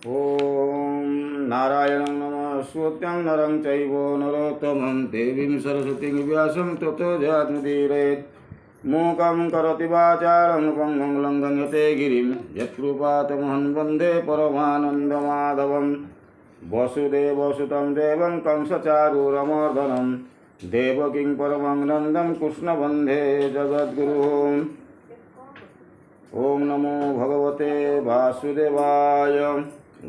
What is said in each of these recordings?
ॐ नारायणं नमस्कृत्यं नरं चैव नरोत्तमं देवीं सरस्वतीं व्यासं ततो जयमुदीरयेत् मूकं करोति वाचालं पङ्गुं लङ्घयते गिरिं यत्कृपातमहं वन्दे परमानन्दमाधवं वसुदेवसुतं देवं कंसचारूरमर्दनं देवकीं परमं नन्दं कृष्णवन्दे जगद्गुरुम्। ॐ नमो भगवते वासुदेवाय।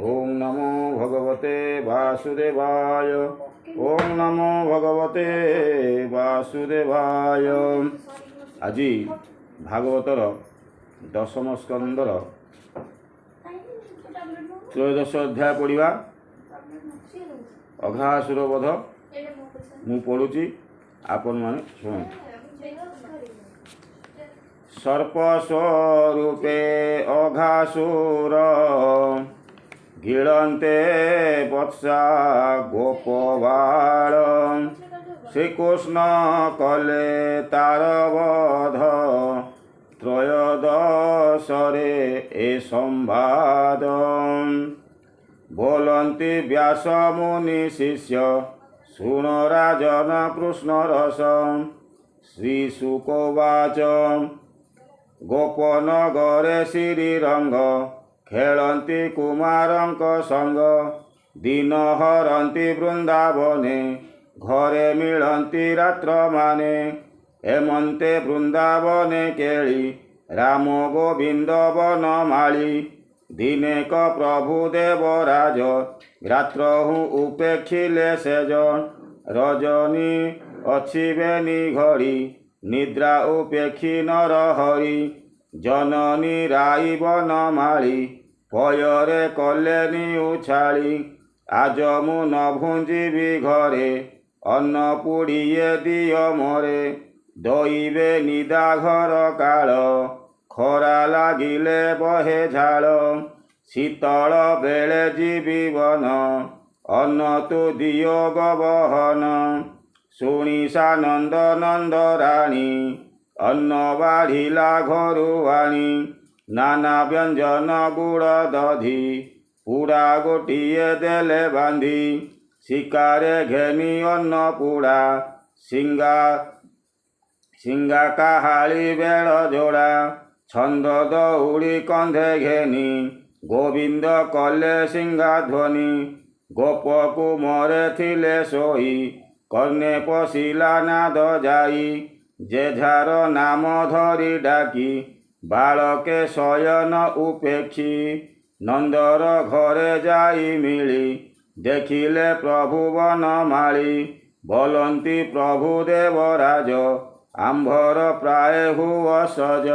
ओम नमो भगवते वासुदेवाय। ओम नमो भगवते वासुदेवाय। आज भागवतर दशम स्कंदर त्रयोदश अध्याय पढ़ा अघासुर वध मु पढ़ुची आपण माने शुणु। सर्प स्वरूपे अघासुर गीळन्ते वत्सा गोपबाळ श्रीकृष्ण कले तार वध त्रयोदशरे ए संवाद बोलन्ति व्यास मुनि शिष्य शुण राजन कृष्ण रस श्रीशुकोवाच गोपनगरे श्रीरंग खेलन्ति कुमारंक संग दिन हरन्ति वृंदावने घरे मिलन्ति रात्र माने हेमंते वृंदावने केळी राम गोविंद वनमाळी दिनेक प्रभु देवराज रात्रहु उपेक्षिले सेज रजनी अछि बेनी घड़ी निद्रा उपेक्षी नर हरि जननी राई वनमाळी पयरे कलेनी उछाली आज मु न भुंजीबी घरे अन्न पुड़िए दिय मोरे दईबे निदा घर काल खरा लागिले बहे झाल शीतल बेले जीवी वन अन्न तु दियो गबहन शुणी सानंद नंद राणी अन्न बाढ़िला घरु आनी नाना व्यंजन गुड़ दधी पुड़ा गोटिए देले बांधी शिकारे घेनी अन्न पुड़ा सिंगा काहाली बेड़ जोड़ा छंद दौड़ी कंधे घेनी गोविंद कले सिंगा ध्वनि गोप कुमरे थिले सोई कर्णे पशिला नाद जाई जेझार नाम धरी डाकी बालके शयन उपेक्षी नंदर घरे जाई मिली देखिले प्रभु वनमाळी बोलन्ति प्रभु देवराज आंभर प्राय हुआ सज।